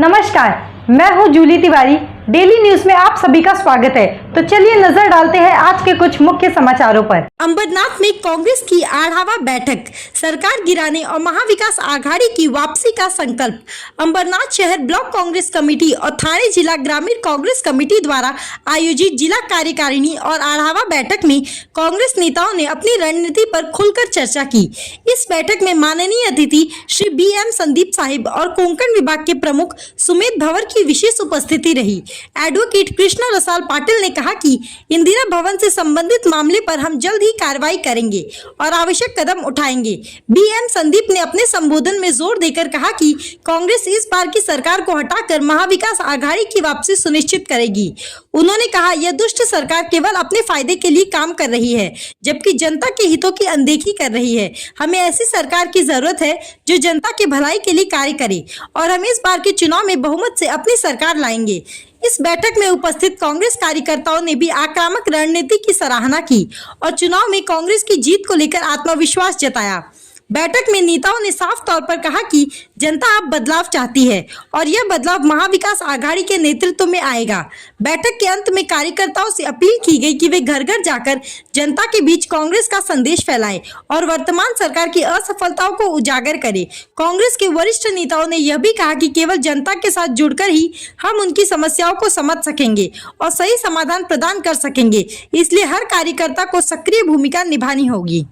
नमस्कार, मैं हूं जूली तिवारी। डेली न्यूज में आप सभी का स्वागत है। तो चलिए नजर डालते हैं आज के कुछ मुख्य समाचारों पर। अंबरनाथ में कांग्रेस की आढ़ावा बैठक, सरकार गिराने और महाविकास आघाड़ी की वापसी का संकल्प। अंबरनाथ शहर ब्लॉक कांग्रेस कमेटी और थाने जिला ग्रामीण कांग्रेस कमेटी द्वारा आयोजित जिला कार्यकारिणी और आढ़ावा बैठक में कांग्रेस नेताओं ने अपनी रणनीति पर खुलकर चर्चा की। इस बैठक में माननीय अतिथि श्री BM संदीप साहिब और कोंकण विभाग के प्रमुख सुमित भंवर की विशेष उपस्थिति रही। एडवोकेट कृष्णा रसाल पाटिल ने कहा कि इंदिरा भवन से संबंधित मामले पर हम जल्द ही कार्रवाई करेंगे और आवश्यक कदम उठाएंगे। BM संदीप ने अपने संबोधन में जोर देकर कहा कि कांग्रेस इस बार की सरकार को हटाकर महाविकास आघाड़ी की वापसी सुनिश्चित करेगी। उन्होंने कहा, यह दुष्ट सरकार केवल अपने फायदे के लिए काम कर रही है, जबकि जनता के हितों की अनदेखी कर रही है। हमें ऐसी सरकार की जरूरत है जो जनता की भलाई के लिए कार्य करे और हम इस बार के चुनाव में बहुमत से अपनी सरकार लाएंगे। इस बैठक में उपस्थित कांग्रेस कार्यकर्ताओं ने भी आक्रामक रणनीति की सराहना की और चुनाव में कांग्रेस की जीत को लेकर आत्मविश्वास जताया। बैठक में नेताओं ने साफ तौर पर कहा कि जनता अब बदलाव चाहती है और यह बदलाव महाविकास आघाड़ी के नेतृत्व में आएगा। बैठक के अंत में कार्यकर्ताओं से अपील की गई कि वे घर घर जाकर जनता के बीच कांग्रेस का संदेश फैलाएं और वर्तमान सरकार की असफलताओं को उजागर करें। कांग्रेस के वरिष्ठ नेताओं ने यह भी कहा कि केवल जनता के साथ जुड़कर ही हम उनकी समस्याओं को समझ सकेंगे और सही समाधान प्रदान कर सकेंगे, इसलिए हर कार्यकर्ता को सक्रिय भूमिका निभानी होगी।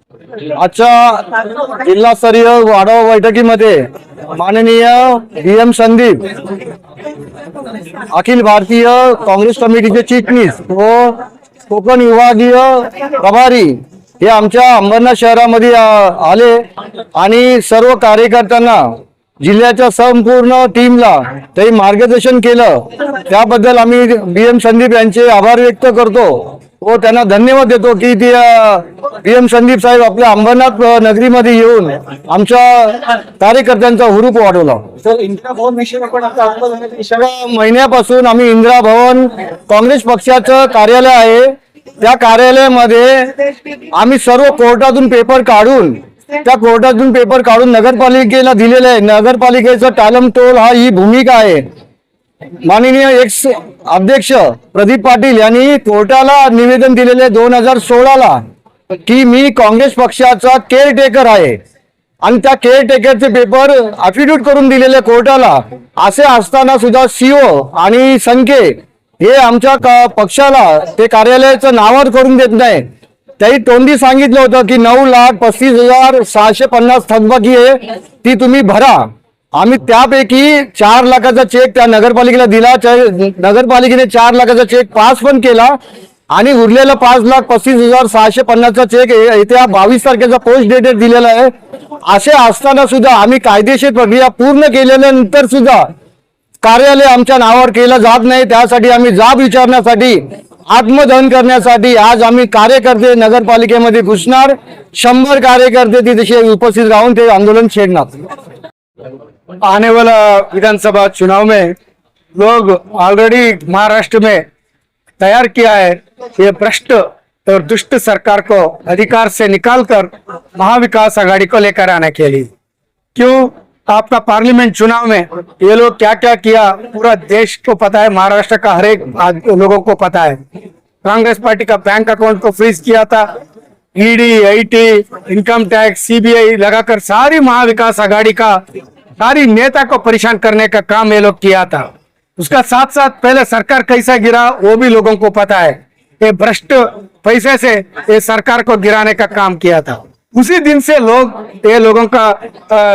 आजच्या जिल्हास्तरीय आढावा बैठकीमध्ये माननीय BM संदीप अखिल भारतीय काँग्रेस कमिटीचे चिटणीस व कोकण विभागीय प्रभारी हे आमच्या अंबरनाथ शहरामध्ये आले आणि सर्व कार्यकर्त्यांना जिल्ह्याच्या संपूर्ण टीमला ते मार्गदर्शन केलं। त्याबद्दल आम्ही BM संदीप यांचे आभार व्यक्त करतो व त्यांना धन्यवाद देतो की ते BM संदीप साहेब आपल्या अंबरनाथ नगरीमध्ये येऊन आमच्या कार्यकर्त्यांचा हुरूप वाढवला। सर, इंदिरा भवन विषयी आपण आता महिन्यापासून आम्ही इंदिरा भवन काँग्रेस पक्षाचं कार्यालय आहे, त्या कार्यालयामध्ये आम्ही सर्व कोर्टातून पेपर काढून नगरपालिकेला दिलेले आहे। नगरपालिकेचा टालमटोल ही भूमिका आहे। माननीय एक्स अध्यक्ष प्रदीप पाटील यांनी कोर्टाला निवेदन दिलेले 2016ला की मी काँग्रेस पक्षाचा केअरटेकर आहे आणि त्या केअरटेकरचे पेपर अफिडेविट करून दिलेले कोर्टाला। असे असताना सुद्धा CO आणि संखे हे आमच्या पक्षाला ते कार्यालयाचं नावावर करून देत नाही। त्याही तोंडी सांगितलं होतं की 9,35,650 थकबाकी आहे, ती तुम्ही भरा। आम्ही त्यापैकी 4 लाखाचा चेक त्या नगरपालिकेला दिला। नगरपालिकेने 4 लाखाचा चेक पास पण केला आणि उरलेला 5,35,650चा चेक येत्या 22 तारखेचा पोस्ट डेटेड दिलेला आहे। असे असताना सुद्धा आम्ही कायदेशीर प्रक्रिया पूर्ण केल्यानंतर सुद्धा कार्यालय आमच्या नावावर केलं जात नाही। त्यासाठी आम्ही जाब विचारण्यासाठी, आत्मदहन करण्यासाठी आज आम्ही कार्यकर्ते नगरपालिकेमध्ये घुसणार। 100 कार्यकर्ते तिथे उपस्थित राहून ते आंदोलन छेड़णार। आने वाला विधानसभा चुनाव में लोग ऑलरेडी महाराष्ट्र में तैयार किया है ये भ्रष्ट और दुष्ट सरकार को अधिकार से निकालकर महाविकास आघाड़ी को लेकर आने के लिए। क्यों आपका पार्लियामेंट चुनाव में ये लोग क्या क्या किया पूरा देश को पता है, महाराष्ट्र का हर एक लोगों को पता है। कांग्रेस पार्टी का बैंक अकाउंट को फ्रीज किया था, ED, IT, income tax, CBI लगाकर सारी महाविकास आघाड़ी का सारी नेता को परेशान करने का काम ये लोग किया था। उसका साथ साथ पहले सरकार कैसा गिरा वो भी लोगों को पता है। ये भ्रष्ट पैसे से ये सरकार को गिराने का काम किया था। उसी दिन से लोगों का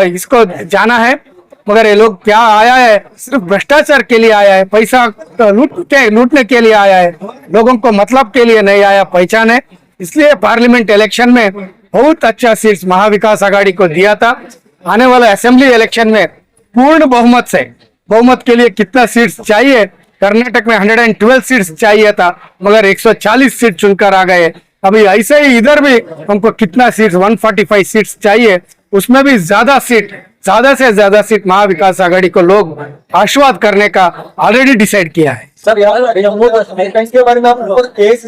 इसको जाना है, मगर ये लोग क्या आया है, सिर्फ भ्रष्टाचार के लिए आया है, पैसा लूटने के लिए आया है, लोगों को मतलब के लिए नहीं आया, पहचाने। इसलिए पार्लियामेंट इलेक्शन में बहुत अच्छा सीट्स महाविकास आघाड़ी को दिया था। आने वाला असेंबली इलेक्शन में पूर्ण बहुमत के लिए कितना सीट्स चाहिए, कर्नाटक में 112 सीट्स चाहिए था, मगर 140 सीट चुनकर आ गए। अभी ऐसे ही इधर भी हमको कितना सीट्स 145 सीट्स चाहिए, उसमें भी ज्यादा से ज्यादा सीट महाविकास आघाड़ी को लोग आशीर्वाद करने का ऑलरेडी डिसाइड किया है। सर, के बारे में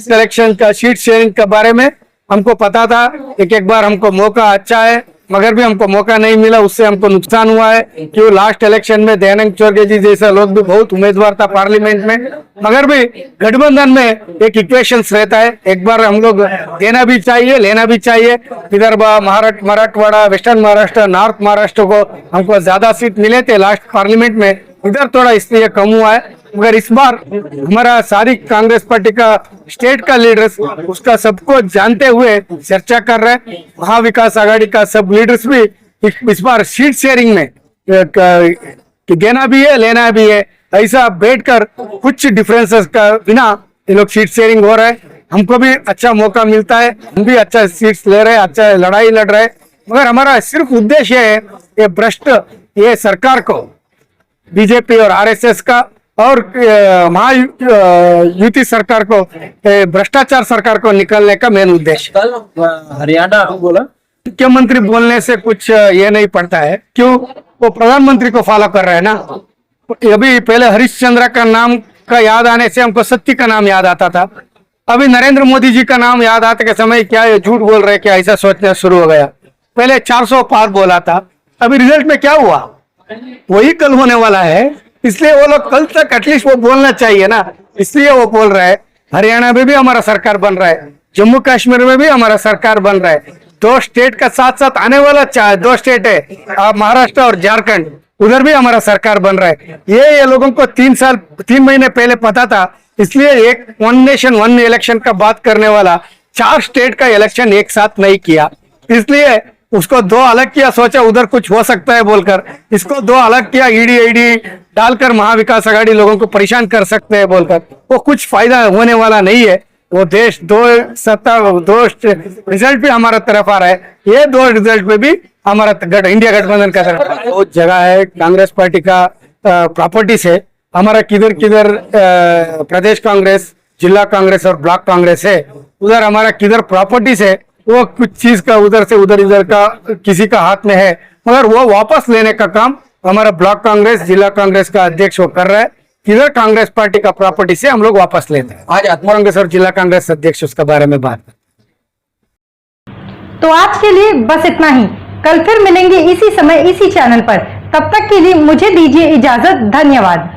इलेक्शन का शीट शेयरिंग के बारे में हमको पता था। एक बार हमको मौका अच्छा है, मगर भी हमको मौका नहीं मिला, उससे हमको नुकसान हुआ है। क्यों लास्ट इलेक्शन में दयानंद चौरगे जी जैसा लोग भी बहुत उम्मीदवार था पार्लियामेंट में, मगर भी गठबंधन में एक इक्वेशंस रहता है, एक बार हम लोग देना भी चाहिए लेना भी चाहिए। विदर्भ, महाराष्ट्र, मराठवाड़ा, वेस्टर्न महाराष्ट्र, नॉर्थ महाराष्ट्र को हमको ज्यादा सीट मिले थे लास्ट पार्लियामेंट में, इधर थोड़ा इसलिए कम हुआ है। मगर इस बार हमारा सारी कांग्रेस पार्टी का स्टेट का लीडर्स उसका सबको जानते हुए चर्चा कर रहे हैं। महाविकास आघाड़ी का सब लीडर्स भी इस बार सीट शेयरिंग में कि देना भी है लेना भी है, ऐसा बैठकर कुछ डिफरेंसेस का बिना ये लोग सीट शेयरिंग हो रहा है। हमको भी अच्छा मौका मिलता है, हम भी अच्छा सीट्स ले रहे हैं, अच्छा लड़ाई लड़ रहे हैं। मगर हमारा सिर्फ उद्देश्य है ये भ्रष्ट ये सरकार को, बीजेपी और आरएसएस का और महायुति सरकार को, भ्रष्टाचार सरकार को निकालने का मेन उद्देश्य। कल हरियाणा बोला मुख्यमंत्री बोलने से कुछ ये नहीं पड़ता है, क्यों वो प्रधानमंत्री को फॉलो कर रहे हैं ना। अभी पहले हरिश्चंद्र का नाम का याद आने से हमको सत्य का नाम याद आता था, अभी नरेंद्र मोदी जी का नाम याद आते के समय क्या ये झूठ बोल रहे, क्या ऐसा सोचना शुरू हो गया। पहले 400 पार बोला था, अभी रिजल्ट में क्या हुआ वही कल होने वाला है, इसलिए वो लोग कल तक एटलीस्ट वो बोलना चाहिए ना, इसलिए वो बोल रहे हैं। हरियाणा में भी हमारा सरकार बन रहा है, जम्मू कश्मीर में भी हमारा सरकार बन रहा है, 2 स्टेट का साथ साथ आने वाला 2 स्टेट है महाराष्ट्र और झारखंड, उधर भी हमारा सरकार बन रहा है। ये लोगों को 3 महीने पहले पता था, इसलिए एक 1 नेशन 1 इलेक्शन का बात करने वाला 4 स्टेट का इलेक्शन एक साथ नहीं किया, इसलिए उसको 2 अलग किया, सोचा उधर कुछ हो सकता है बोलकर, इसको 2 अलग किया, ईडी डालकर महाविकास आघाड़ी लोगों को परेशान कर सकते हैं बोलकर, वो कुछ फायदा होने वाला नहीं है। वो देश 2 रिजल्ट भी हमारा तरफ आ रहा है, ये 2 रिजल्ट में भी हमारा इंडिया गठबंधन का तरफ बहुत जगह है। कांग्रेस पार्टी का प्रॉपर्टी से हमारा किधर किधर प्रदेश कांग्रेस, जिला कांग्रेस और ब्लॉक कांग्रेस है, उधर हमारा किधर प्रॉपर्टी से वो कुछ चीज का उधर से उधर इधर का किसी का हाथ में है, मगर वो वापस लेने का काम हमारा ब्लॉक कांग्रेस, जिला कांग्रेस का अध्यक्ष वो कर रहा है। किधर कांग्रेस पार्टी का प्रॉपर्टी से हम लोग वापस लेते हैं, आज कांग्रेस और जिला कांग्रेस अध्यक्ष उसके बारे में बात करते। तो आज के लिए बस इतना ही, कल फिर मिलेंगे इसी समय इसी चैनल पर। तब तक के लिए मुझे दीजिए इजाजत। धन्यवाद।